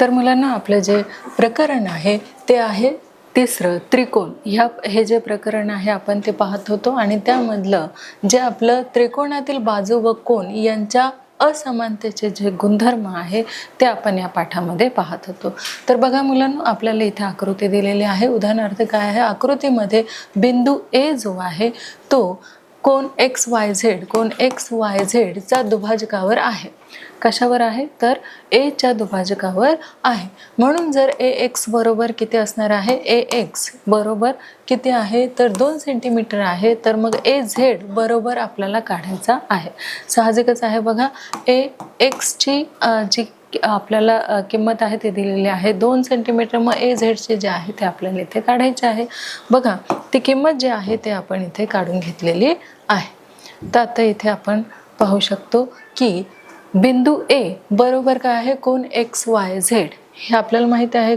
तर मुलांना आपलं जे प्रकरण आहे ते आहे तिसरं त्रिकोण. हे जे प्रकरण आहे आपण ते पाहत होतो आणि त्यामधलं जे आपलं त्रिकोणातील बाजू व कोण यांच्या असमानतेचे जे गुणधर्म आहे ते आपण या पाठामध्ये पाहत होतो. तर बघा मुलांनो, आपल्याला इथे आकृती दिलेली आहे. उदाहरणार्थ काय आहे, आकृतीमध्ये बिंदू ए जो आहे तो कोण एक्स वाय झेड चा दुभाजकावर आहे. कशावर आहे तर ए च्या दुभाजकावर आहे. म्हणून जर ए एक्स बरोबर किती असणार आहे, ए एक्स बरोबर किती आहे तर 2 सेंटीमीटर आहे. तर मग ए झेड बरोबर आपल्याला काढायचा आहे. साहजिकच आहे बघा, ए एक्सची जी आपल्याला किंमत आहे ते दिलेली आहे 2 सेंटीमीटर. मग ए झेडचे जे आहे ते आपल्याला इथे काढायचे आहे. बघा ती किंमत जी आहे ते आपण इथे काढून घेतलेली आहे. तर आता इथे आपण पाहू शकतो की बिंदू ए बरोबर काय आहे, कोण एक्स वाय झेड. हे आपल्याला माहिती आहे.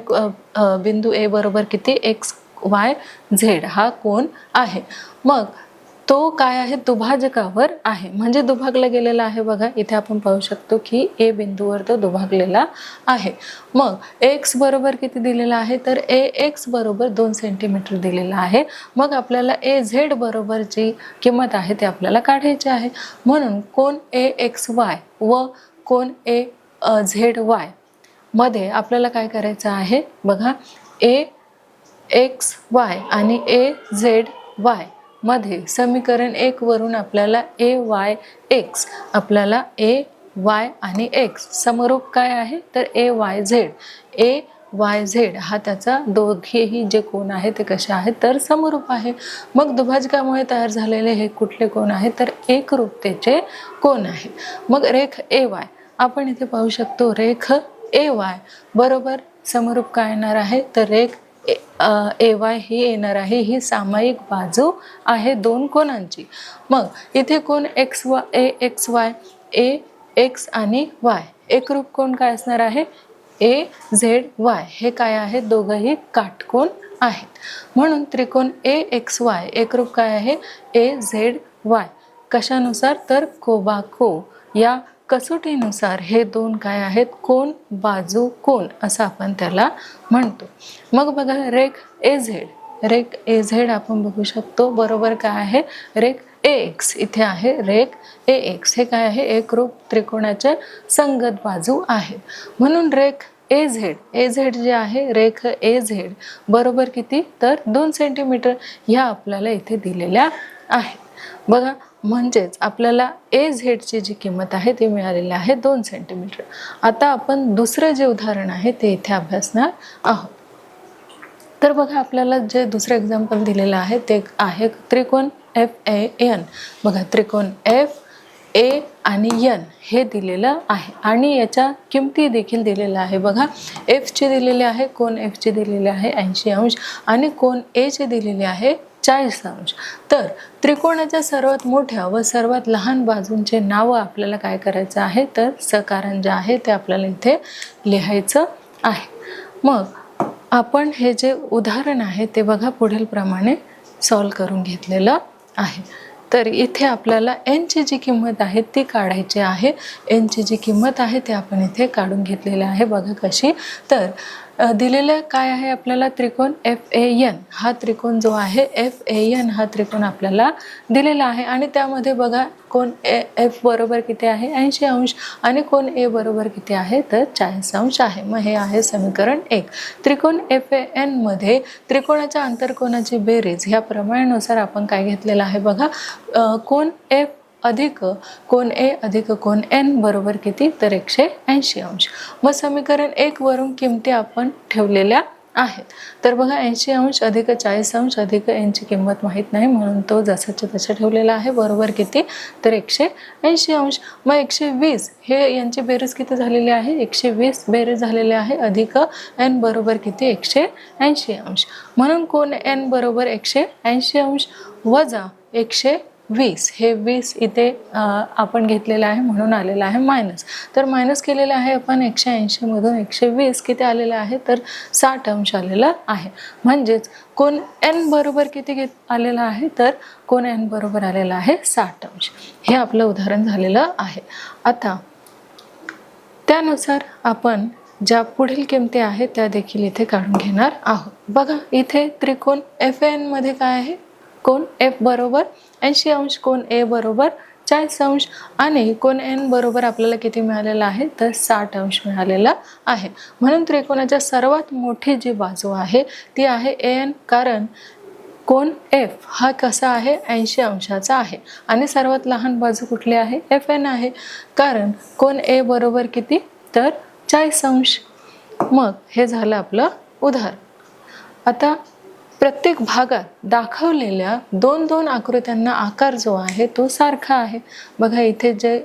बिंदू ए बरोबर किती, एक्स वाय झेड हा कोण आहे. मग तो काय आहे, दुभाजकावर आहे, म्हणजे दुभागला गेलेला आहे. बघा इथे आपण पाहू शकतो की ए बिंदूवर तो दुभागलेला आहे. मग एक्स बरोबर किती दिलेला आहे तर ए एक्स बरोबर 2 सेंटीमीटर दिलेला आहे. मग आपल्याला ए झेड बरोबर जी किंमत आहे ते आपल्याला काढायची आहे. म्हणून कोण ए एक्स वाय व कोण ए झेड वाय मध्ये आपल्याला काय करायचं आहे, बघा ए एक्स वाय आणि ए झेड वाय मध्ये समीकरण 1 वरून आपल्याला ए वाय एक्स, आपल्याला ए वाय आणि एक्स समरूप काय आहे तर ए वाय झेड. ए वाय झेड हा त्याचा दोघेही जे कोण आहे ते कसे आहेत तर समरूप आहे. मग दुभाजकामुळे तयार झालेले हे कुठले कोण आहे तर एकरूपतेचे कोण आहे. मग रेख ए वाय आपण इथे पाहू शकतो, रेख ए वाय बरोबर समरूप काय येणार आहे तर रेख ए वाय ही येणार आहे, ही सामायिक बाजू आहे दोन कोणांची. मग इथे कोण एक्स वाय ए एक्स वाय, ए एक्स आणि वाय एकरूप कोण काय असणार आहे ए झेड वाय. हे काय आहे, दोघंही काटकोन आहेत. म्हणून त्रिकोण ए एक्स वाय एकरूप काय आहे ए झेड वाय. कशानुसार तर कोबाको या कसोटीनुसार हे दोन काय आहेत, कोण बाजू कोण असं आपण त्याला म्हणतो. मग बघा रेख ए झेड आपण बघू शकतो बरोबर काय आहे रेख ए एक्स. इथे आहे रेख ए एक्स, हे काय आहे एकरूप त्रिकोणाचे संगत बाजू आहेत. म्हणून रेख ए झेड जे आहे रेख ए झेड बरोबर किती तर 2 सेंटीमीटर ह्या आपल्याला इथे दिलेल्या आहेत. बघा म्हणजेच आपल्याला ए झेडची जी किंमत आहे ती मिळालेली आहे 2 सेंटीमीटर. आता आपण दुसरं जे उदाहरण आहे ते इथे अभ्यासणार आहोत. तर बघा आपल्याला जे दुसरं एक्झाम्पल दिलेलं आहे ते आहे त्रिकोण एफ ए एन. बघा त्रिकोण एफ ए आणि एन हे दिलेलं आहे आणि याच्या किमती देखील दिलेल्या आहे. बघा एफची दिलेली आहे, कोण एफची दिलेली आहे 80 अंश आणि कोण एची दिलेली आहे 40 अंश. तर त्रिकोणाच्या सर्वात मोठ्या व सर्वात लहान बाजूंचे नावं आपल्याला काय करायचं आहे तर सकारण जे आहे ते आपल्याला इथे लिहायचं आहे. मग आपण हे जे उदाहरण आहे ते बघा पुढील प्रमाणे सॉल्व करून घेतलेलं आहे. तर इथे आपल्याला एनची जी किंमत आहे ती काढायची आहे. एनची जी किंमत आहे ते आपण इथे काढून घेतलेलं आहे. बघा कशी, तर दिलेलं काय आहे आपल्याला त्रिकोण एफ ए एन. हा त्रिकोण जो आहे एफ ए एन हा त्रिकोण आपल्याला दिलेला आहे आणि त्यामध्ये बघा कोण एफ बरोबर किती आहे 80 अंश आणि कोण ए बरोबर किती आहे तर 40 अंश आहे. मग हे आहे समीकरण 1. त्रिकोण एफ ए एन मध्ये त्रिकोणाच्या आंतरकोनाची बेरीज ह्या प्रमाणानुसार आपण काय घेतलेलं आहे बघा, कोण एफ अधिक कोण ए अधिक कोण एन बरोबर किती तर 180 अंश. मग समीकरण 1 वरून किमती आपण ठेवलेल्या आहेत. तर बघा 80 अंश अधिक 40 अंश अधिक एनची किंमत माहीत नाही म्हणून तो जसाच्या तसा ठेवलेला आहे बरोबर किती तर 180 अंश. मग 120 हे यांची बेरीज किती झालेली आहे 120 बेरीज झालेली आहे अधिक एन बरोबर किती 180 अंश. म्हणून कोण एन बरोबर 180 अंश वजा 120 हे 20 इथे आपण घेतलेलं आहे म्हणून आलेलं आहे मायनस. तर मायनस केलेलं आहे आपण 180 मधून 120 किती आलेलं आहे तर 60 अंश आलेलं आहे. म्हणजेच कोण एन बरोबर किती आलेलं आहे तर कोण एन बरोबर आलेलं आहे 60 अंश. हे आपलं उदाहरण झालेलं आहे. आता त्यानुसार आपण ज्या पुढील किमती आहेत त्या देखील इथे काढून घेणार आहोत. बघा इथे त्रिकोण FAN मध्ये काय आहे, कोण F बरोबर 80 अंश, कोण A बरोबर 40 अंश आणि कोण N बरोबर आपल्याला किती मिळालेला आहे तर 60 अंश मिळालेला आहे. म्हणून त्रिकोणाच्या सर्वात मोठी जी बाजू आहे ती आहे AN, कारण कोण F हा कसा आहे 80 अंशाचा आहे आणि सर्वात लहान बाजू कुठली आहे FN आहे, कारण कोण A बरोबर किती तर 40 अंश. मग हे झालं आपलं उदाहरण. आता प्रत्येक भागात दाखवलेल्या 2-2 आकृत्यांना आकार जो आहे तो सारखा आहे. बघा इथे जे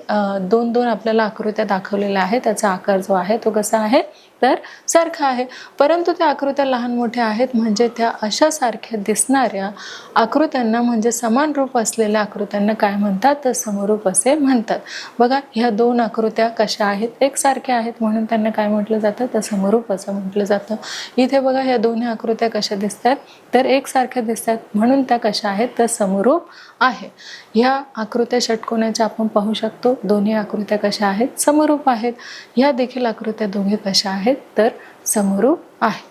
2-2 आपल्याला आकृत्या दाखवलेल्या आहेत त्याचा आकार जो आहे तो कसा आहे तर सारखा आहे, परंतु त्या आकृत्या लहान मोठ्या आहेत म्हणजे त्या अशा सारख्या दिसणाऱ्या आकृत्यांना म्हणजे समान रूप असलेल्या आकृत्यांना काय म्हणतात तर समरूप असे म्हणतात. बघा ह्या 2 आकृत्या कशा आहेत एकसारख्या आहेत म्हणून त्यांना काय म्हटलं जातं तर समरूप असं म्हटलं जातं. इथे बघा ह्या दोन्ही आकृत्या कशा दिसतात तर एकसारख्या दिसतात म्हणून त्या कशा आहेत तर समरूप आहे. ह्या आकृत्या षटकोनाच्या आपण पाहू शकतो, दोन्ही आकृत्या कशा आहेत समरूप आहेत. ह्या देखील आकृत्या दोघे कशा आहेत तर समरूप आहे.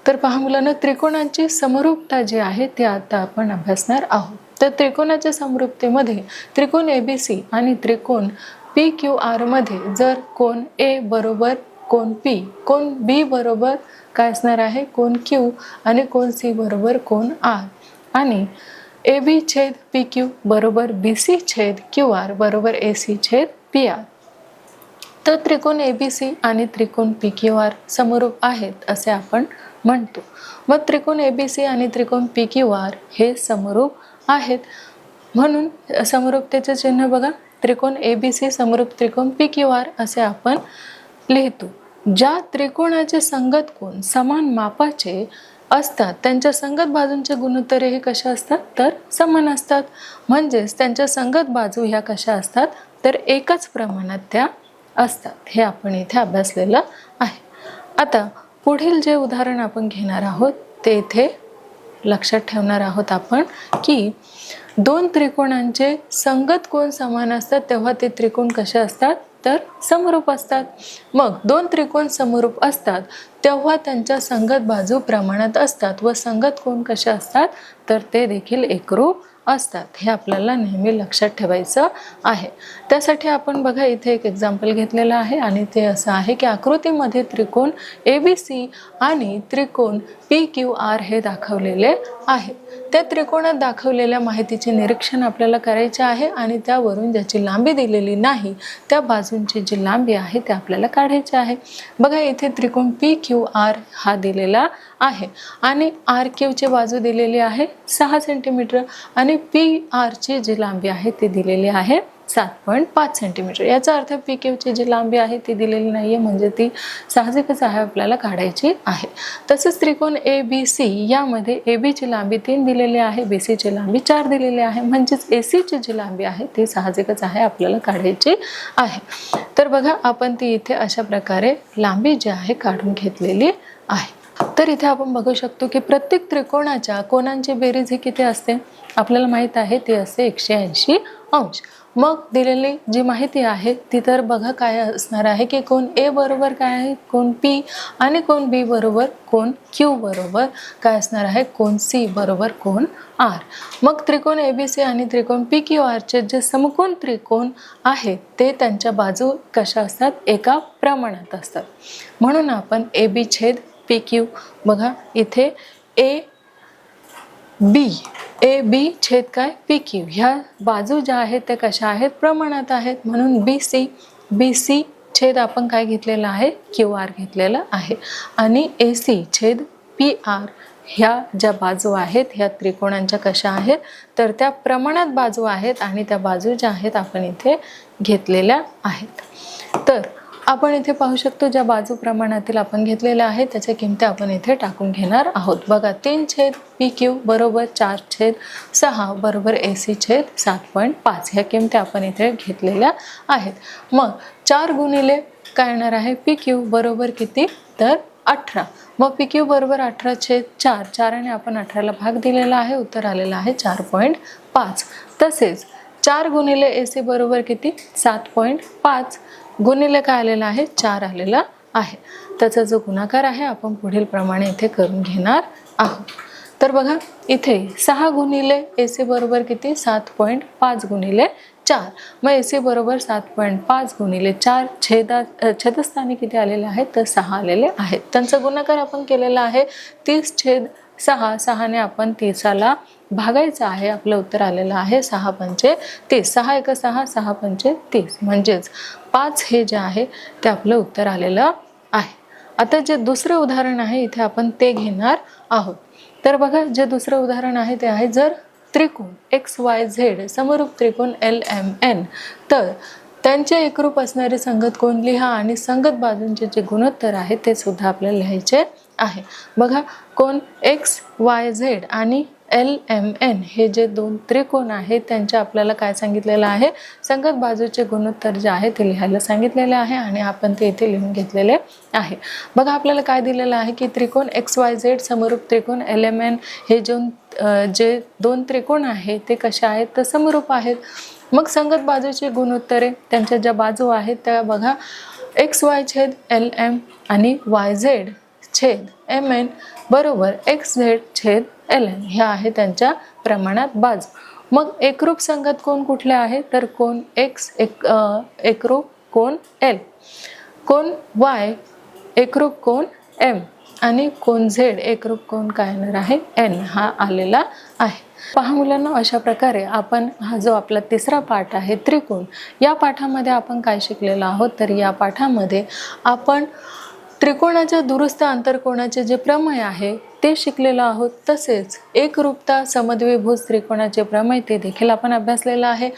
तर पहा मुलांना, त्रिकोणाची समरूपता जी आहे ती आता आपण अभ्यासणार आहोत. तर त्रिकोणाच्या समरूपतेमध्ये त्रिकोण ABC आणि त्रिकोण PQR मध्ये जर कोण A बरोबर कोण P, कोण B बरोबर काय असणार आहे कोण Q आणि कोण C बरोबर कोण R आणि AB छेद PQ बरोबर BC छेद QR बरोबर AC छेद PR, तर त्रिकोण ABC आणि त्रिकोण PQR समरूप आहेत असे आपण म्हणतो. मग त्रिकोण ABC आणि त्रिकोण PQR हे समरूप आहेत म्हणून समरूपतेचे चिन्ह बघा, त्रिकोण ABC समरूप त्रिकोण PQR असे आपण लिहितो. ज्या त्रिकोणाचे संगत कोण समान मापाचे असतात त्यांच्या संगत बाजूंचे गुणोत्तरे हे कशा असतात तर समान असतात. म्हणजेच त्यांच्या संगत बाजू ह्या कशा असतात तर एकच प्रमाणात त्या असतात. हे आपण इथे अभ्यासलेलं आहे. आता पुढील जे उदाहरण आपण घेणार आहोत ते इथे लक्षात ठेवणार आहोत आपण की 2 त्रिकोणांचे संगत कोण समान असतात तेव्हा ते त्रिकोण कसे असतात तर समरूप असतात. मग 2 त्रिकोण समरूप असतात तेव्हा त्यांच्या संगत बाजू प्रमाणात असतात व संगत कोण कसे असतात तर ते देखील एकरूप असतात. हे आपल्याला नेहमी लक्षात ठेवायचं आहे. त्यासाठी आपण बघा इथे एक एक्झाम्पल घेतलेलं आहे आणि ते असं आहे की आकृतीमध्ये त्रिकोण ABC आणि त्रिकोण PQR हे दाखवलेले आहे. त्या त्रिकोणात दाखवलेल्या माहितीचे निरीक्षण आपल्याला करायचे आहे आणि त्यावरून ज्याची लांबी दिलेली नाही त्या बाजूंची जी लांबी आहे ते आपल्याला काढायची आहे. बघा इथे त्रिकोण PQR हा दिलेला आहे आणि RQ ची बाजू दिलेली आहे 6 सेंटीमीटर आणि PR ची जी लांबी आहे ती दिलेली आहे 7.5 सेंटीमीटर. याचा अर्थ PQ ची जी लांबी आहे ती दिलेली नाहीये म्हणजे ती साहजिकच आहे आपल्याला काढायची आहे. तसेच त्रिकोण ABC यामध्ये AB ची लांबी 3 दिलेली आहे, BC ची लांबी 4 दिलेली आहे म्हणजेच AC ची जी लांबी आहे ती साहजिकच आहे आपल्याला काढायची आहे. तर बघा आपण ती इथे अशा प्रकारे लांबी जी आहे काढून घेतलेली आहे. तर इथे आपण बघू शकतो की प्रत्येक त्रिकोणाच्या कोनांची बेरीज ही किती असते आपल्याला माहित आहे ती असते 180 अंश. मग दिलेली जी माहिती आहे ती तर बघा काय असणार आहे की कोण A बरोबर काय आहे कोण P आणि कोण B बरोबर कोण Q बरोबर काय असणार आहे कोण C बरोबर कोण R. मग त्रिकोण ABC आणि त्रिकोण PQR चे जे समकोन त्रिकोण आहेत ते त्यांच्या बाजू कशा असतात एका प्रमाणात असतात म्हणून आपण AB छेद PQ बघा इथे AB छेद काय PQ ह्या बाजू ज्या आहेत त्या कशा आहेत प्रमाणात आहेत म्हणून BC छेद आपण काय घेतलेला आहे QR घेतलेला आहे आणि AC छेद PR ह्या ज्या बाजू आहेत ह्या त्रिकोणांच्या कशा आहेत तर त्या प्रमाणात बाजू आहेत आणि त्या बाजू ज्या आहेत आपण इथे घेतलेल्या आहेत. तर आपण इथे पाहू शकतो ज्या बाजू प्रमाणातील आपण घेतलेल्या आहेत त्याच्या किमती आपण इथे टाकून घेणार आहोत. बघा 3 छेद PQ बरोबर 4 छेद 6 बरोबर AC छेद 7.5 ह्या किमती आपण इथे घेतलेल्या आहेत. मग 4 गुणिले काय येणार आहे PQ बरोबर किती तर 18. मग PQ बरोबर 18 छेद 4 ने आपण 18 ला भाग दिलेला आहे उत्तर आलेला आहे 4.5. तसेच 4 गुणिले AC बरोबर किती 7.5 गुणिले काय आलेलं आहे 4 आलेला आहे. त्याचा जो गुणाकार आहे आपण पुढील प्रमाणे इथे करून घेणार आहोत. तर बघा इथे 6 गुणिले AC बरोबर किती 7.5 गुणिले 4. मग AC बरोबर 7.5 गुणिले 4 छेदस्थानी किती आलेले आहेत तर 6 आलेले आहेत. त्यांचा गुणाकार आपण केलेला आहे 30/6. 6ने आपण 30ला भागायचं आहे. आपलं उत्तर आलेलं आहे 6 पंचे 30. 6 एक 6, 6 पंचे 30 म्हणजेच 5 हे जे आहे ते आपलं उत्तर आलेलं आहे. आता जे दुसरे उदाहरण आहे इथे आपण ते घेणार आहोत. तर बघा जे दुसरं उदाहरण आहे ते आहे जर त्रिकोण XYZ समरूप त्रिकोण LMN तर त्यांचे एकरूप असणारे संगत कोण लिहा आणि संगत बाजूंचे जे गुणोत्तर आहे ते सुद्धा आपल्याला लिहायचे आहे. बघा कोण XYZ आणि LMN हे जे दोन त्रिकोण आहेत त्यांचे आपल्याला काय सांगितलेलं आहे संगत बाजूचे गुणोत्तर जे आहे ते लिहायला सांगितलेले आहे आणि आपण ते इथे लिहून घेतलेले आहे. बघा आपल्याला काय दिलेलं आहे की त्रिकोण XYZ समरूप त्रिकोण LMN हे जे दोन त्रिकोण आहेत ते कसे आहेत तर समरूप आहेत. मग संगत बाजूचे गुणोत्तरे त्यांच्या ज्या बाजू आहेत त्या बघा XY छेद LM आणि YZ छेद MN बरोबर XZ छेद LN ह्या आहे त्यांच्या प्रमाणात बाजू. मग एकरूप संगत कोण कुठले आहे तर कोण X एकरूप कोण L, कोण Y एकरूप कोण M आणि कोण Z एकरूप कोण काय येणार आहे N हा आलेला आहे. पहा मुलांना अशा प्रकारे आपण हा जो आपला तिसरा पाठ आहे त्रिकोण या पाठामध्ये आपण काय शिकलेलो आहोत तर या पाठामध्ये आपण त्रिकोणाच्या दुरुस्त आंतरकोणाचे जे प्रमेय आहे ते शिकलेलो आहोत. तसेच एकरूपता समद्विभुज त्रिकोणाचे प्रमेय ते देखील आपण अभ्यासलेलं आहे.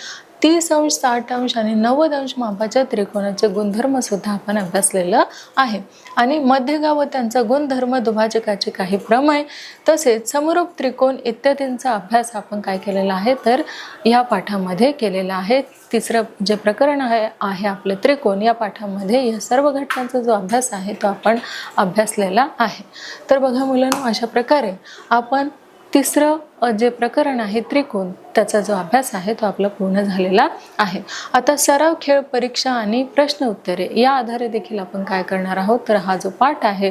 30°, 60° आणि 90° मापाच्या त्रिकोणाचे गुणधर्म सुद्धा आपण अभ्यासलेलं आहे आणि मध्यगा व त्यांचा गुणधर्म दुभाजकाचे काही प्रमेय तसेच समरूप त्रिकोण इत्यादींचा अभ्यास आपण काय केलेला आहे तर या पाठामध्ये केलेला आहे. तिसरं जे प्रकरण आहे आपले त्रिकोण या पाठामध्ये या सर्व घटकांचा जो अभ्यास आहे तो आपण अभ्यासलेला आहे. तर बघा मुलांनो अशा प्रकारे आपण तिसरं जे प्रकरण आहे त्रिकोण त्याचा जो अभ्यास आहे तो आपला पूर्ण झालेला आहे. आता सराव, खेळ, परीक्षा आणि प्रश्न उत्तरे या आधारे देखील आपण काय करणार आहोत तर हा जो पाठ आहे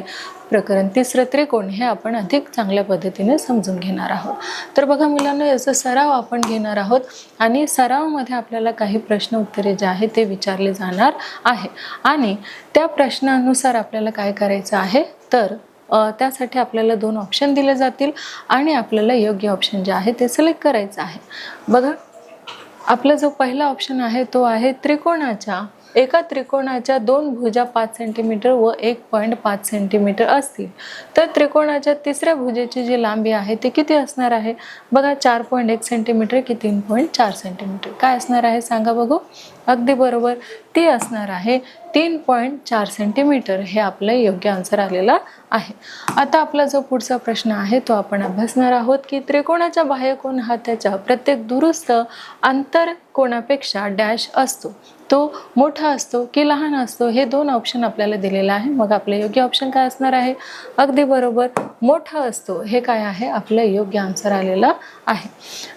प्रकरण तिसरं त्रिकोण हे आपण अधिक चांगल्या पद्धतीने समजून घेणार आहोत. तर बघा मुलांना याचा सराव आपण घेणार आहोत आणि सरावामध्ये आपल्याला काही प्रश्न उत्तरे जे आहे ते विचारले जाणार आहे आणि त्या प्रश्नानुसार आपल्याला काय करायचं आहे तर त्यासाठी आपल्याला 2 ऑप्शन दिले जातील आणि आपल्याला योग्य ऑप्शन जे आहे ते सिलेक्ट करायचं आहे. बघा आपला जो पहिला ऑप्शन आहे तो आहे एका त्रिकोणाच्या 2 भुजा 5 सेंटीमीटर व 1.5 सेंटीमीटर असतील तर त्रिकोणाच्या तिसऱ्या भुजेची जी लांबी आहे ती किती असणार आहे. बघा 4.1 सेंटीमीटर की 3.4 सेंटीमीटर काय असणार आहे सांगा बघू. अगदी बरोबर ती असणार आहे 3.4 सेंटीमीटर हे आपलं योग्य आन्सर आलेला आहे. आता आपला जो पुढचा प्रश्न आहे तो आपण अभ्यासणार आहोत की त्रिकोणाच्या बाह्यकोन हा त्याच्या प्रत्येक दुरुस्त आंतरकोनापेक्षा डॅश असतो, तो मोठा असतो की लहान असतो हे 2 ऑप्शन आपल्याला दिलेलं आहे. मग आपलं योग्य ऑप्शन काय असणार आहे. अगदी बरोबर मोठा असतो हे काय आहे आपलं योग्य आन्सर आलेला आहे.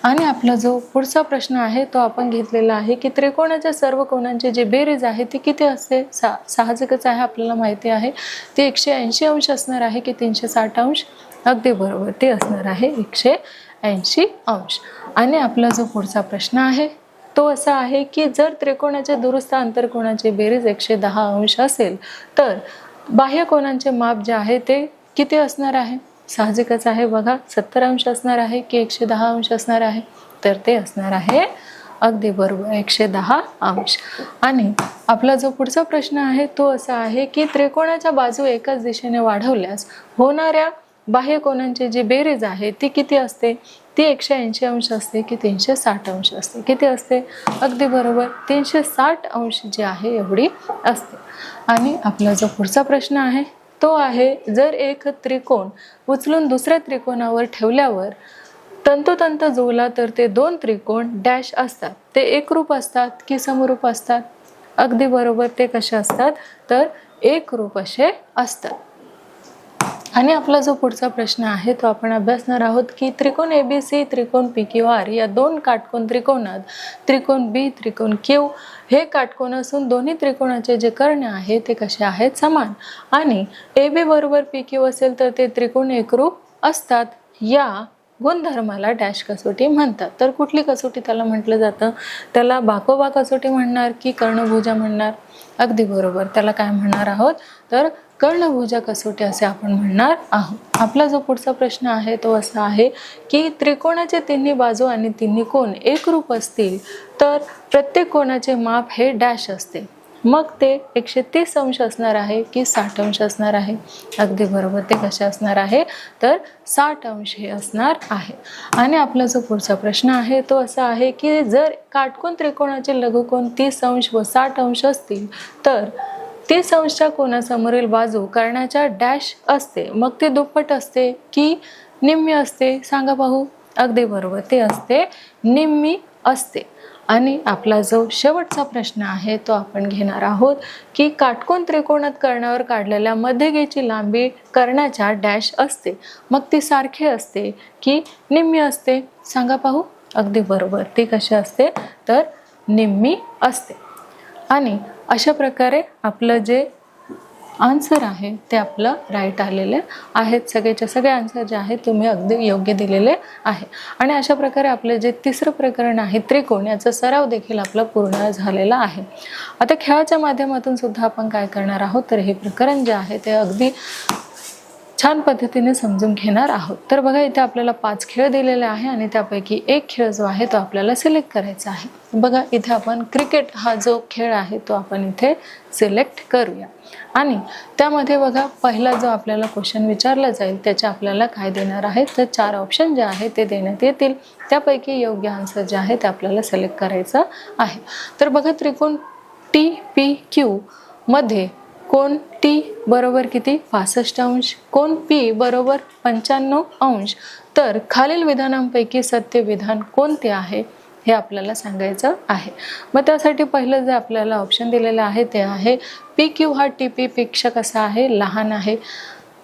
आणि आपला जो पुढचा प्रश्न आहे तो आपण घेतलेला आहे की त्रिकोणाच्या सर्व कोनांची जी बेरीज आहे ती किती असते. साहजिकच आहे आपल्याला माहिती आहे ती 180° असणार आहे की 360°. अगदी बरोबर ते असणार आहे 180°. आणि आपला जो पुढचा प्रश्न आहे तो असा आहे की जर त्रिकोणाच्या दुरुस्त आंतरकोनाची बेरीज 110° असेल तर बाह्य कोनांचे माप जे आहे ते किती असणार आहे. साहजिकच आहे बघा 70° असणार आहे की 110° असणार आहे तर ते असणार आहे अगदी बरोबर 110°. आणि आपला जो पुढचा प्रश्न आहे तो असा आहे की त्रिकोणाच्या बाजू एकाच दिशेने वाढवल्यास होणाऱ्या बाह्य कोनांची जी बेरीज आहे ती किती असते. ती 180° असते की 360° असते. किती असते. अगदी बरोबर 360° जी आहे एवढी असते. आणि आपला जो पुढचा प्रश्न आहे तो आहे जर एक त्रिकोण उचलून दुसऱ्या त्रिकोणावर ठेवल्यावर तंतोतंत जुळला तर ते 2 त्रिकोण डॅश असतात, ते एकरूप असतात की समरूप असतात. अगदी बरोबर ते कसे असतात तर एकरूप असे असतात. आणि आपला जो पुढचा प्रश्न आहे तो आपण अभ्यासणार आहोत की त्रिकोण ABC, त्रिकोण PQR या दोन काटकोन त्रिकोणात त्रिकोण B, त्रिकोण Q हे काटकोन असून दोन्ही त्रिकोणाचे जे कर्ण आहे ते कसे आहेत समान, आणि AB बरोबर PQ असेल तर ते त्रिकोण एकरूप असतात. या गुणधर्माला डॅश कसोटी म्हणतात. तर कुठली कसोटी त्याला म्हटलं जातं? त्याला बाकोबा कसोटी म्हणणार की कर्णभुजा म्हणणार? अगदी बरोबर, त्याला काय म्हणणार आहोत तर कर्णभुजा कसोटी असे आपण म्हणणार आहोत. आपला जो पुढचा प्रश्न आहे तो असा आहे की त्रिकोणाचे तिन्ही बाजू आणि तिन्ही कोन एकरूप असतील तर प्रत्येक कोणाचे माप हे डॅश असते. मग ते 130 अंश असणार आहे की 60 अंश असणार आहे? अगदी बरोबर, ते कसे असणार आहे तर 60 अंश हे असणार आहे. आणि आपला जो पुढचा प्रश्न आहे तो असा आहे की जर काटकोन त्रिकोणाचे लघुकोन 30 अंश व 60 अंश असतील तर 30 अंशच्या कोनासमोरील बाजू कर्णाच्या डॅश असते. मग ते दुप्पट असते की निम्मी असते? सांगा पाहू. अगदी बरोबर, ते असते निम्मी असते. आणि आपला जो शेवटचा प्रश्न आहे तो आपण घेणार आहोत की काटकोन त्रिकोणात कर्णावर काढलेल्या मध्यगेची लांबी कर्णाच्या डॅश असते. मग ती सारखी असते की निम्मी असते? सांगा पाहू. अगदी बरोबर, ती कशी असते तर निम्मी असते. आणि अशा प्रकारे आपलं जे आन्सर आहे ते आपलं राईट आलेले आहेत. सगळेच्या सगळे आन्सर जे आहेत तुम्ही अगदी योग्य दिलेले आहे. आणि अशा प्रकारे आपलं जे तिसरं प्रकरण आहे त्रिकोण, याचा सराव देखील आपला पूर्ण झालेला आहे. आता खेळाच्या माध्यमातून सुद्धा आपण काय करणार आहोत तर हे प्रकरण जे आहे ते अगदी छान पद्धतीने समजून घेणार आहोत. तर बघा, इथे आपल्याला 5 खेळ दिलेले आहे आणि त्यापैकी एक खेळ जो आहे तो आपल्याला सिलेक्ट करायचा आहे. बघा, इथे आपण क्रिकेट हा जो खेळ आहे तो आपण इथे सिलेक्ट करूया. आणि त्यामध्ये बघा, पहिला जो आपल्याला क्वेश्चन विचारला जाईल त्याचे आपल्याला काय देणार आहे तर 4 ऑप्शन जे आहे ते देण्यात येतील. त्यापैकी योग्य आन्सर जे आहे ते आपल्याला सिलेक्ट करायचं आहे. तर बघा, त्रिकोण TPQ मध्ये कोण T बरोबर किती 65 अंश, कोण P बरोबर 95 अंश, तर खालील विधानांपैकी सत्य विधान कोणते आहे हे आपल्याला सांगायचं आहे. मग त्यासाठी पहिलं जे आपल्याला ऑप्शन दिलेलं आहे ते आहे PQ हा TP पेक्षा कसा आहे लहान आहे.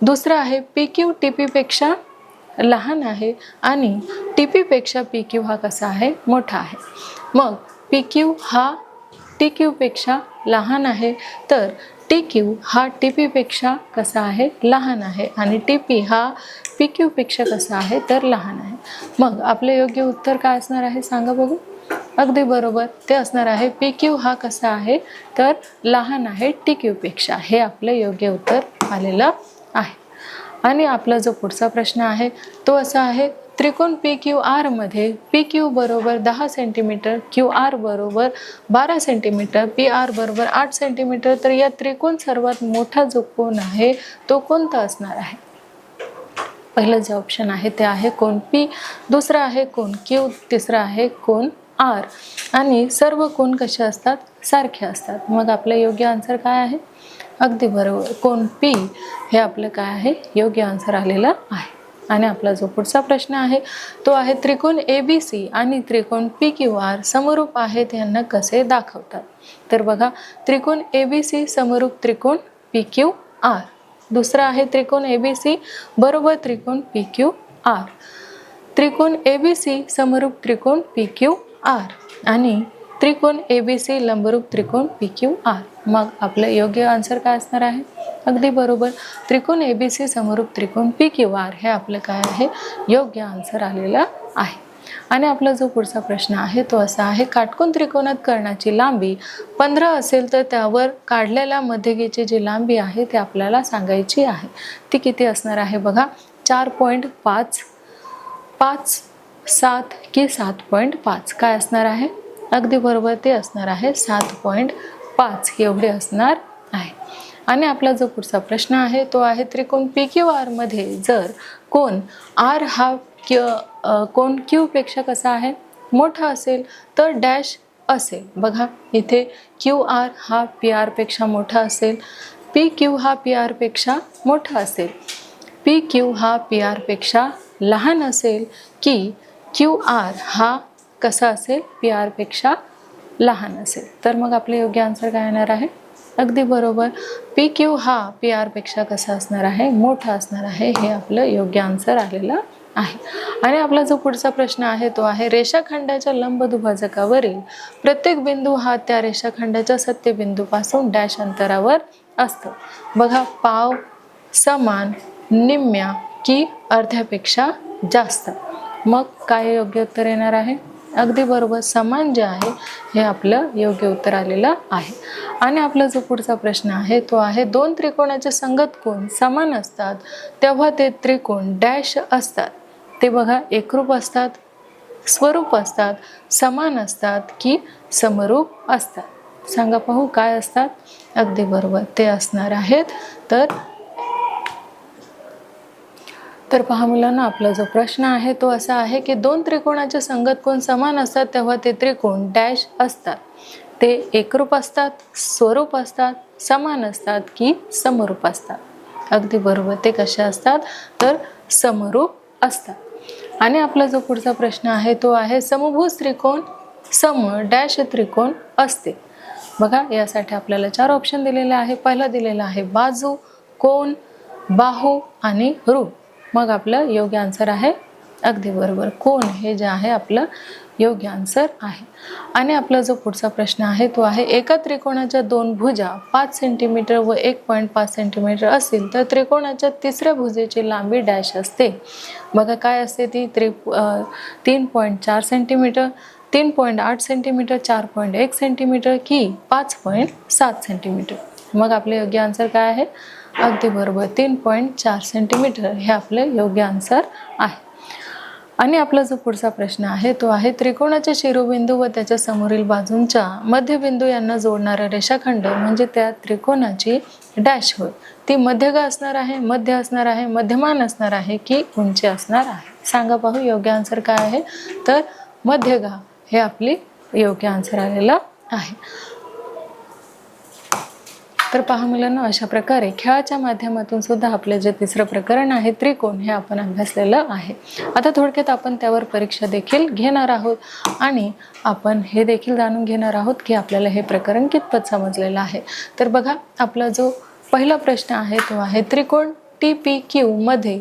दुसरं आहे PQ TP पेक्षा लहान आहे आणि TP पेक्षा PQ हा कसा आहे मोठा आहे. मग PQ हा TQ पेक्षा लहान आहे तर TQ हा TP पेक्षा कसा आहे लहान आहे आणि TP हा PQ पेक्षा कसा आहे तर लहान आहे. मग आपले योग्य उत्तर काय असणार आहे सांगा बघू. अगदी बरोबर, ते असणार आहे PQ हा कसा आहे तर लहान आहे TQ पेक्षा. हे आपलं योग्य उत्तर आलेलं आहे. आणि आपला जो पुढचा प्रश्न आहे तो असा आहे त्रिकोण PQR मध्ये PQ बरोबर 10 सेंटीमीटर, QR बरोबर 12 सेंटीमीटर, PR बरोबर 8 सेंटीमीटर, तर या त्रिकोण सर्वात मोठा जो कोन आहे तो कोणता असणार आहे? पहिलं जे ऑप्शन आहे ते आहे कोन P, दुसरं आहे कोन Q, तिसरं आहे कोन R. आणि सर्व कोन कसे असतात सारखे असतात. मग आपलं योग्य आन्सर काय आहे? अगदी बरोबर, कोन P हे आपलं काय आहे योग्य आन्सर आलेलं आहे. आणि आपला जो पुढचा प्रश्न आहे तो आहे त्रिकोण ABC आणि त्रिकोण PQR समरूप आहेत यांना कसे दाखवतात? तर बघा, त्रिकोण ABC समरूप त्रिकोण PQR. दुसरा आहे त्रिकोण ABC बरोबर त्रिकोण PQR. त्रिकोण ABC समरूप त्रिकोण PQR आणि त्रिकोण ABC लंबरूप त्रिकोण PQR. मग आपलं योग्य आन्सर काय असणार आहे? अगदी बरोबर, त्रिकोण ABC समरूप त्रिकोण PQR हे आपलं काय आहे योग्य आन्सर आलेलं आहे. आणि आपला जो पुढचा प्रश्न आहे तो असा आहे काटकोन त्रिकोणात कर्णाची लांबी 15 असेल तर त्यावर काढलेल्या मध्यगेची जी लांबी आहे ती आपल्याला सांगायची आहे. ती किती असणार आहे बघा, 4.5, 5, 7 की 7.5? काय असणार आहे? अगदी बरोबर, ते असणार आहे 7.5 एवढे असणार आहे. आणि आपला जो पुढचा प्रश्न आहे तो आहे त्रिकोण PQR मध्ये जर कोन R हा कोन Q पेक्षा कसा आहे मोठा असेल तर डॅश असेल. बघा, इथे QR हा PR पेक्षा मोठा असेल, PQ हा PR पेक्षा मोठा असेल, PQ हा PR पेक्षा लहान असेल की QR हा कसा असेल PR पेक्षा लहान असेल. तर मग आपले योग्य आन्सर काय येणार आहे? अगदी बरोबर. पी क्यू हा पी आरपेक्षा कसा असणार आहे, मोठा असणार आहे. हे आपलं योग्य आन्सर आलेलं आहे. आणि आपला जो पुढचा प्रश्न आहे तो आहे रेषाखंडाच्या लंबदुभाजकावरील प्रत्येक बिंदू हा त्या रेषाखंडाच्या सत्यबिंदूपासून डॅश अंतरावर असतो. बघा, पाव, समान, निम्म्या की अर्ध्यापेक्षा जास्त. मग काय योग्य उत्तर येणार आहे? अगदी बरोबर, समान जे आहे हे आपलं योग्य उत्तर आलेलं आहे. आणि आपला जो पुढचा प्रश्न आहे तो आहे दोन त्रिकोणाचे संगत कोन समान असतात तेव्हा ते त्रिकोण डॅश असतात. ते बघा, एकरूप असतात, स्वरूप असतात, समान असतात की समरूप असतात. सांगा पाहू काय असतात? अगदी बरोबर, ते असणार आहेत तर पहा मुलांना, आपला जो प्रश्न आहे तो असा आहे की दोन त्रिकोणाचे संगत कोन समान असतात तेव्हा ते त्रिकोण डॅश असतात. ते एकरूप असतात, स्वरूप असतात, समान असतात की समरूप असतात. अगदी बरोबर, ते कसे असतात तर समरूप असतात. आणि आपला जो पुढचा प्रश्न आहे तो आहे समभुज त्रिकोण सम डॅश त्रिकोण असते. बघा, यासाठी आपल्याला 4 ऑप्शन दिलेले आहे. पहिला दिलेला आहे बाजू, कोन, बाहू आणि रूप. मग आपलं योग्य आन्सर आहे अगदी बरोबर, कोन हे जे आहे आपलं योग्य आन्सर आहे. आणि आपला जो पुढचा प्रश्न आहे तो आहे एका त्रिकोणाच्या दोन भुजा 5 सेंटीमीटर व 1.5 सेंटीमीटर असतील तर त्रिकोणाच्या तिसऱ्या भुजेची लांबी डॅश असते. बघा, काय असते ती? 3.4 सेंटीमीटर, 3.8 सेंटीमीटर, 4.1 सेंटीमीटर की 5.7 सेंटीमीटर. मग आपले योग्य आन्सर काय आहे? अगदी बरोबर, 3.4 सेंटीमीटर हे आपले योग्य आन्सर आहे. आणि आपला जो पुढचा प्रश्न आहे तो आहे त्रिकोणाचे शिरोबिंदू व त्याच्या समोरील बाजूंच्या मध्यबिंदू यांना जोडणारा रेषाखंड म्हणजे त्या त्रिकोणाची डॅश होय. ती मध्यगा असणार आहे, मध्य असणार आहे, मध्यमान असणार आहे की उंची असणार आहे? सांगा पाहू योग्य आन्सर काय आहे? तर मध्यगा हे आपली योग्य आन्सर आलेलं आहे. तर पहा मुलांना, अशा प्रकारे खेळाच्या माध्यमातून सुद्धा आपले जे तिसरं प्रकरण आहे त्रिकोण हे आपण अभ्यासलेलं आहे. आता थोडक्यात आपण त्यावर परीक्षा देखील घेणार आहोत आणि आपण हे देखील जाणून घेणार आहोत की आपल्याला हे प्रकरण कितपत समजलेलं आहे. तर बघा, आपला जो पहिला प्रश्न आहे तो आहे त्रिकोण TPQ मध्ये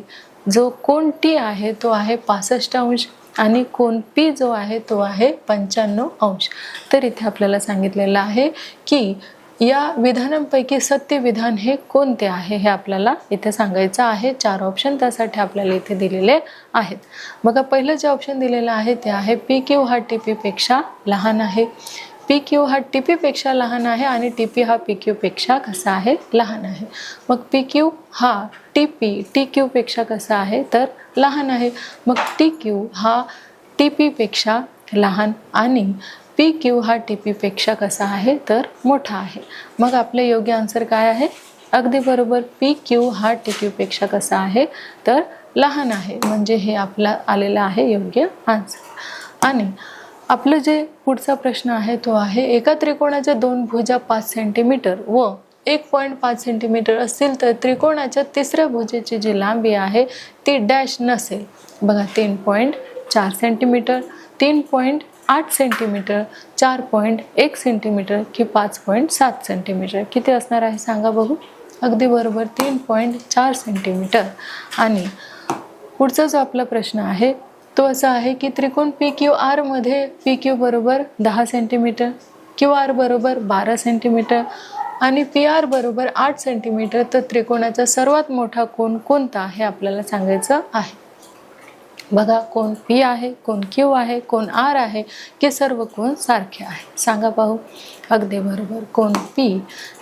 जो कोन T आहे तो आहे 65 अंश आणि कोन P जो आहे तो आहे 95 अंश. तर इथे आपल्याला सांगितलेलं आहे की या विधानांपैकी सत्य विधान हे कोणते आहे हे आपल्याला इथे सांगायचं आहे. 4 ऑप्शन त्यासाठी आपल्याला इथे दिलेले आहेत. बघा, पहिलं जे ऑप्शन दिलेलं आहे ते आहे PQ हा TP पेक्षा लहान आहे. PQ हा TP पेक्षा लहान आहे आणि TP हा PQ पेक्षा कसा आहे? लहान आहे. मग PQ हा TQ पेक्षा कसा आहे? तर लहान आहे. मग TQ हा TP पेक्षा लहान आणि PQ हा TP पेक्षा कसा आहे? तर मोठा आहे. मग आपले योग्य आन्सर काय आहे? अगदी बरोबर, PQ हा TQ पेक्षा कसा आहे? तर लहान आहे. म्हणजे हे आपला आलेलं आहे योग्य आन्सर. आणि आपलं जे पुढचा प्रश्न आहे तो आहे एका त्रिकोणाच्या दोन भुजा 5 सेंटीमीटर व 1.5 सेंटीमीटर असतील तर त्रिकोणाच्या तिसऱ्या भुजेची जी लांबी आहे ती डॅश नसेल. बघा, 3.4 सेंटीमीटर, 3.8 सेंटीमीटर, 4.1 सेंटीमीटर की 5.7 सेंटीमीटर. किती असणार आहे सांगा बघू? अगदी बरोबर, 3.4 सेंटीमीटर. आणि पुढचा जो आपला प्रश्न आहे तो असा आहे की त्रिकोण PQR मध्ये PQ बरोबर 10 सेंटीमीटर, QR बरोबर 12 सेंटीमीटर आणि PR बरोबर 8 सेंटीमीटर तर त्रिकोणाचा सर्वात मोठा कोन कोणता हे आपल्याला सांगायचं आहे. बघा, कोन P आहे, कोन Q आहे, कोन R आहे की सर्व कोन सारखे आहे? सांगा पाहू. अगदी बरोबर, कोन P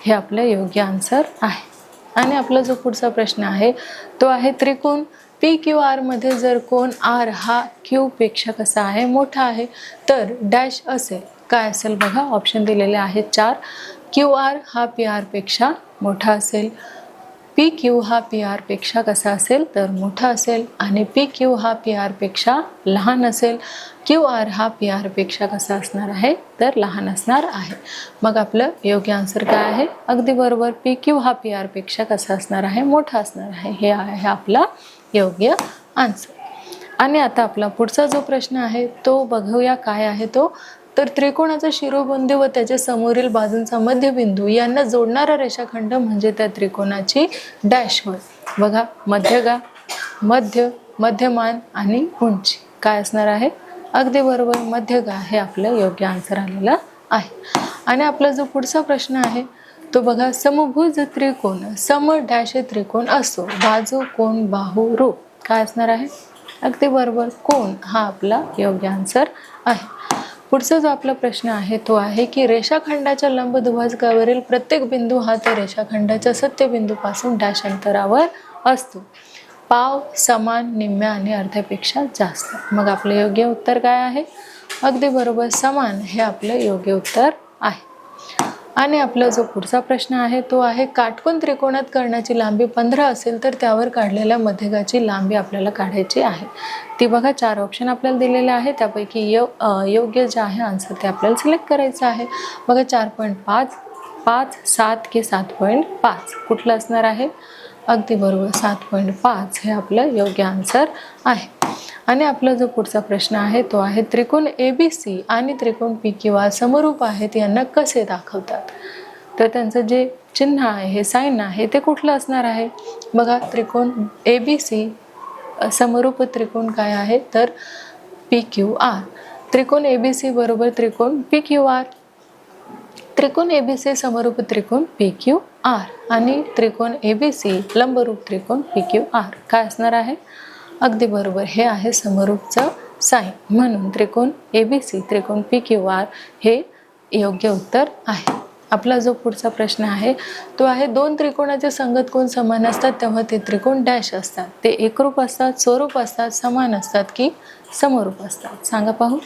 हे आपलं योग्य आन्सर आहे. आणि आपला जो पुढचा प्रश्न आहे तो आहे त्रिकोण PQR मध्ये जर कोन R हा Q पेक्षा कसा आहे? मोठा आहे तर डॅश असेल. काय असेल? बघा, ऑप्शन दिलेले आहेत 4. QR हा PR पेक्षा मोठा असेल, PQ हा PR पेक्षा कसा असेल? तर मोठा असेल आणि PQ हा PR पेक्षा लहान असेल, QR हा PR पेक्षा कसा असणार आहे? तर लहान असणार आहे. मग आपलं योग्य आन्सर काय आहे? अगदी बरोबर, PQ हा PR पेक्षा कसा असणार आहे? मोठा असणार आहे. हे आहे आपला योग्य आन्सर. आणि आता आपला पुढचा जो प्रश्न आहे तो बघूया काय आहे तो. तर त्रिकोणाचा शिरोबिंदू व त्याच्या समोरील बाजूंचा मध्यबिंदू यांना जोडणारा रेषाखंड म्हणजे त्या त्रिकोणाची डॅश होय. बघा, मध्यगा, मध्य, मध्यमान आणि उंची काय असणार आहे? अगदी बरोबर, मध्यगा हे आपलं योग्य आन्सर आलेलं आहे. आणि आपला जो पुढचा प्रश्न आहे तो बघा, समभुज त्रिकोण सम डॅश त्रिकोण असो, बाजू, कोन, बाहू, रूप काय असणार आहे? अगदी बरोबर, कोन हा आपला योग्य आन्सर आहे. पुढचा जो आपला प्रश्न आहे तो आहे की रेषाखंडाच्या लंब दुभाजकावरील प्रत्येक बिंदू हा त्या रेषाखंडाच्या सत्यबिंदूपासून डॅश अंतरावर असतो. पाव, समान, निम्म्या आणि अर्ध्यापेक्षा जास्त. मग आपलं योग्य उत्तर काय आहे? अगदी बरोबर, समान हे आपलं योग्य उत्तर आहे. आणि आपला जो पुढचा प्रश्न आहे तो आहे, काटकोन त्रिकोणात कर्णाची लांबी 15 असेल तर त्यावर काढलेल्या मध्यगाची लांबी आपल्याला काढायची आहे. ती बघा 4 ऑप्शन आपल्याला दिलेले आहे, त्यापैकी योग्य जे आहे आन्सर ते आपल्याला सिलेक्ट करायचं आहे. बघा 4.5, 5, 7 की 7.5 कुठलं असणार आहे? अगदी बरोबर, 7.5 हे आपलं योग्य आन्सर आहे. आणि आपला जो पुढचा प्रश्न आहे तो आहे, त्रिकोण ABC आणि त्रिकोण PQR समरूप आहेत यांना कसे दाखवतात? तर त्यांचं जे चिन्ह आहे, हे साइन आहे, ते कुठलं असणार आहे? बघा, त्रिकोण ABC समरूप त्रिकोण काय आहे? तर PQR. त्रिकोण ABC बरोबर त्रिकोण PQR. त्रिकोण ABC समरूप त्रिकोण PQR आणि त्रिकोण ABC लंबरूप त्रिकोण PQR काय असणार आहे? अगदी बरोबर, हे आहे समरूपचं साइन, म्हणून त्रिकोण ABC त्रिकोण PQR हे योग्य उत्तर आहे. आपला जो पुढचा प्रश्न आहे तो आहे, दोन त्रिकोणाचे संगत कोण समान असतात तेव्हा ते त्रिकोण डॅश असतात. ते एकरूप असतात, स्वरूप असतात, समान असतात की समरूप असतात? सांगा पाहू.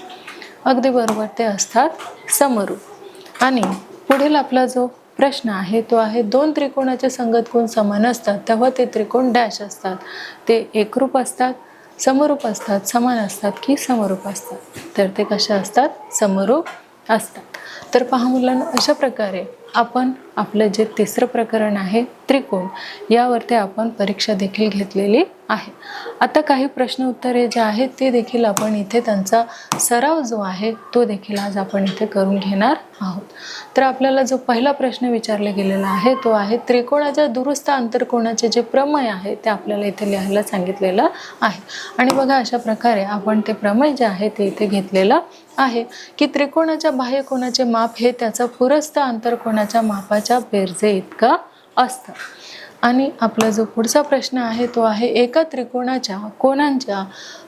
अगदी बरोबर, ते असतात समरूप. आणि पुढील आपला जो प्रश्न आहे तो आहे, दोन त्रिकोणाचे संगत कोण समान असतात तेव्हा ते त्रिकोण डॅश असतात. ते एकरूप असतात, समरूप असतात, समान असतात की समरूप असतात? तर ते कशा असतात? समरूप असतात. तर पहा मुलांनो, अशा प्रकारे आपण आपलं जे तिसरं प्रकरण आहे त्रिकोण, यावरती आपण परीक्षा देखील घेतलेली आहे. आता काही प्रश्न उत्तरे जे आहेत ते देखील आपण इथे त्यांचा सराव जो आहे तो देखील आज आपण इथे करून घेणार आहोत. तर आपल्याला जो पहिला प्रश्न विचारला गेलेला आहे तो आहे, त्रिकोणाच्या दुरुस्त आंतरकोणाचे जे प्रमेय आहे ते आपल्याला इथे लिहायला सांगितलेलं आहे. आणि बघा, अशा प्रकारे आपण ते प्रमेय जे आहे ते इथे घेतलेलं आहे की त्रिकोणाच्या बाह्य कोनाचे माप हे त्याचा पुरस्थ आंतरकोनाच्या मापाच्या बेरजे इतकं असतं. आणि आपला जो पुढचा प्रश्न आहे तो आहे, एका त्रिकोणाच्या कोनांच्या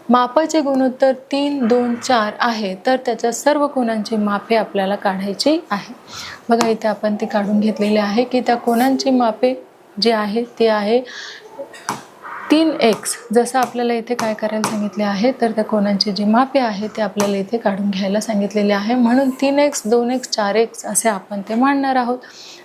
मापाचे गुणोत्तर 3, 2, 4 आहे तर त्याच्या सर्व कोनांची मापे आपल्याला काढायची आहे. बघा, इथे आपण ती काढून घेतलेली आहे की त्या कोनांची मापे जी आहे ती आहे 3x. जसं आपल्याला इथे काय करायला सांगितले आहे तर त्या कोनांची जी मापे आहे ते आपल्याला इथे काढून घ्यायला सांगितलेले आहे, म्हणून 3x, 2x, 4x असे आपण ते मांडणार आहोत.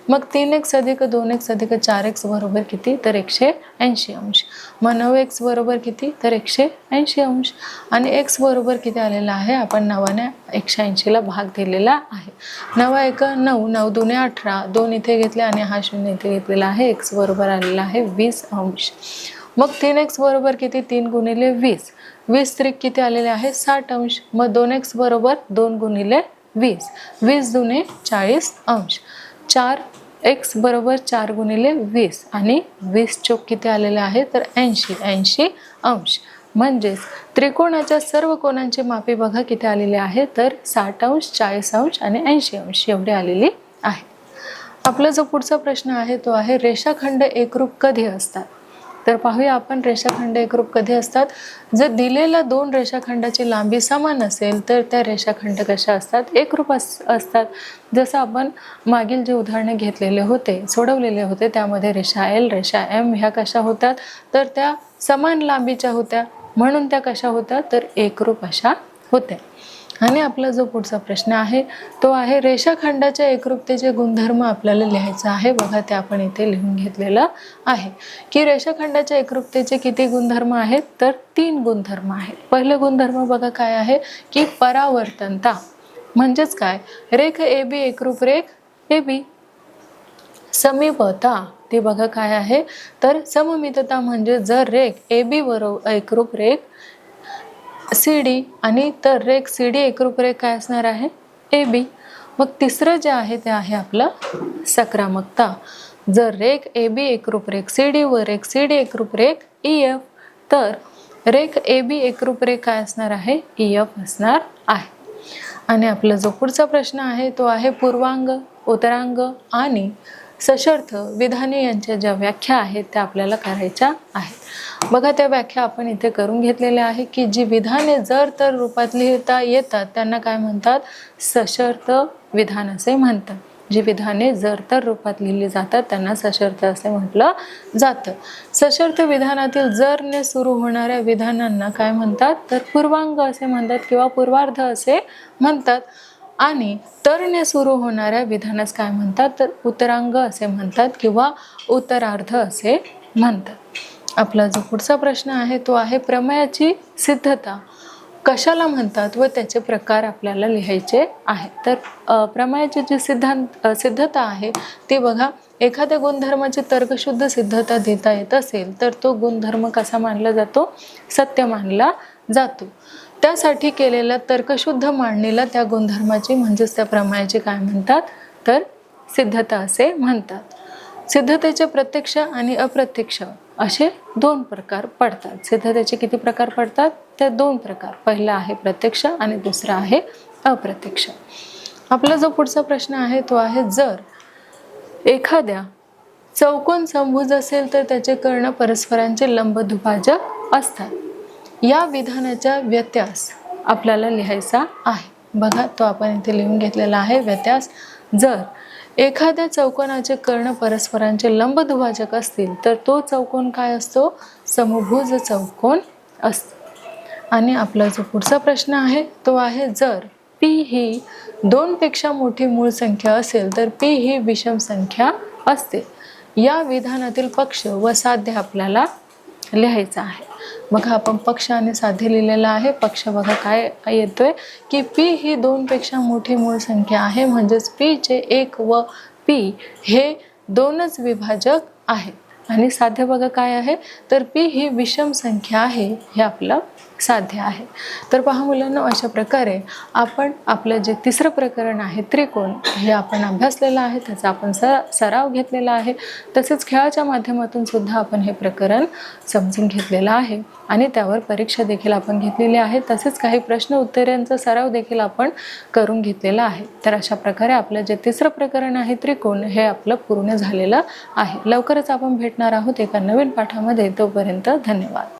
मग 3x अधिक 2x अधिक 4x बरोबर किती? तर 180 अंश. मग 9x बरोबर किती? तर 180 अंश. आणि x बरोबर किती आलेला आहे? आपण 9ने 180ला भाग दिलेला आहे. 9 1 9, 9 2 18, 2 इथे घेतले आणि हा 0 इथे घेतलेला आहे. x बरोबर आलेला आहे 20 अंश. मग 3x बरोबर किती? 3 गुणिले 20. 20 त्रिक किती आलेले आहे? 60 अंश. मग 2x बरोबर 2 गुणिले 20. 20 दुने 40 अंश. 4x बरोबर 4 गुणिले 20 आणि 20 चौक किती आलेले आहे? तर 80 अंश. म्हणजेच त्रिकोणाच्या सर्व कोनांची मापे बघा किती आलेली आहे? तर 60 अंश, 40 अंश आणि 80 अंश एवढी आलेली आहे. आपला जो पुढचा प्रश्न आहे तो आहे, रेषाखंड एकरूप कधी असतात? तर पाहूया आपण, रेषाखंड एकरूप कधी असतात? जर दिलेल्या दोन रेषाखंडाची लांबी समान असेल तर त्या रेषाखंड कशा असतात? एकरूप असतात. जसं आपण मागील जे उदाहरणे घेतलेले होते, सोडवलेले होते, त्यामध्ये रेषा L, रेषा M ह्या कशा होतात? तर त्या समान लांबीच्या होत्या, म्हणून त्या कशा होत्या? तर एकरूप अशा होत्या. आणि आपला जो पुढचा प्रश्न आहे तो आहे, रेषाखंडाच्या एकरूपतेचे गुणधर्म आपल्याला लिहायचं आहे. बघा, ते आपण इथे लिहून घेतलेलं आहे की रेषाखंडाच्या एकरूपतेचे किती गुणधर्म आहेत? तर 3 गुणधर्म आहेत. पहिलं गुणधर्म बघा काय आहे की परावर्तनता. म्हणजेच काय? रेख AB एकरूप रेख AB. समीपता, ती बघा काय आहे? तर सममितता म्हणजे जर रेख AB बरोबर एकरूप रेख CD आणि तर रेख CD एकरूप रेख काय असणार आहे? A B. मग तिसरं जे आहे ते आहे आपलं सक्रमकता. जर रेख ए बी एकरूप रेख सी डी व रेख सी डी एकरूप रेख ई एफ, तर रेख ए बी एकरूप रेख काय असणार आहे? ई एफ असणार आहे. आणि आपला जो पुढचा प्रश्न आहे तो आहे पूर्वांग, उत्तरांग आणि सशर्त विधाने यांच्या ज्या व्याख्या आहेत त्या आपल्याला करायच्या आहेत. बघा, त्या व्याख्या आपण इथे करून घेतलेल्या आहे की जी विधाने जर तर रूपात लिहिता येतात त्यांना काय म्हणतात? सशर्त विधान असे म्हणतात. जी विधाने जर तर रूपात लिहिली जातात त्यांना सशर्त असे म्हटलं जातं. सशर्त विधानातील जरने सुरू होणाऱ्या विधानांना काय म्हणतात? तर पूर्वांग असे म्हणतात किंवा पूर्वार्ध असे म्हणतात. आणि तरने सुरू होणाऱ्या विधानास काय म्हणतात? तर उत्तरांग असे म्हणतात किंवा उत्तरार्ध असे म्हणतात. आपला जो पुढचा प्रश्न आहे तो आहे प्रमेयाची सिद्धता कशाला म्हणतात व त्याचे प्रकार आपल्याला लिहायचे आहे. तर प्रमेयाची जी सिद्धता आहे ती बघा, एखाद्या गुणधर्माची तर्कशुद्ध सिद्धता देता येत असेल तर तो गुणधर्म कसा मानला जातो? सत्य मानला जातो. त्यासाठी केलेल्या तर्कशुद्ध मांडणीला त्या गुणधर्माची म्हणजेच त्या प्रमेयाची काय म्हणतात? तर सिद्धता असे म्हणतात. सिद्धतेचे प्रत्यक्ष आणि अप्रत्यक्ष असे दोन प्रकार पडतात. सिद्धतेचे किती प्रकार पडतात? ते दोन प्रकार. पहिला आहे प्रत्यक्ष आणि दुसरा आहे अप्रत्यक्ष. आपला जो पुढचा प्रश्न आहे तो आहे जर एखाद्या चौकोन समभुज असेल तर त्याचे कर्ण परस्परांचे लंबदुभाजक असतात. या विधानाचा व्यत्यास आपल्याला लिहायचा आहे. बघा, तो आपण इथे लिहून घेतलेला आहे व्यत्यास. जर एखाद्या चौकोनाचे कर्ण परस्परांचे लंबदुभाजक असतील तर तो चौकोन काय असतो? समभुज चौकोन असतो. आणि आपला जो पुढचा प्रश्न आहे तो आहे जर पी ही 2 पेक्षा मोठी मूळ संख्या असेल तर पी ही विषम संख्या असते. या विधानातील पक्ष व साध्य आपल्याला लिहायचं आहे. बघा, आपण पक्ष आणि साध्य लिहिलेला आहे. पक्ष बघा काय येतोय की पी ही 2 पेक्षा मोठी मूळ संख्या आहे, म्हणजेच पी चे 1 व पी हे 2च विभाजक आहेत. आणि साध्य बघा काय आहे? तर पी ही विषम संख्या आहे, हे आपलं साध्य आहे. तर पहा मुलांना, अशा प्रकारे आपण आपलं जे तिसरं प्रकरण आहे त्रिकोण हे आपण अभ्यासलेलं आहे, त्याचा आपण सराव घेतलेला आहे. तसेच खेळाच्या माध्यमातून सुद्धा आपण हे प्रकरण समजून घेतलेलं आहे आणि त्यावर परीक्षा देखील आपण घेतलेली आहे. तसेच काही प्रश्न उत्तरांचा सराव देखील आपण करून घेतलेला आहे. तर अशा प्रकारे आपलं जे तिसरं प्रकरण आहे त्रिकोण हे आपलं पूर्ण झालेलं आहे. लवकरच आपण भेटणार आहोत एका नवीन पाठामध्ये. तोपर्यंत धन्यवाद.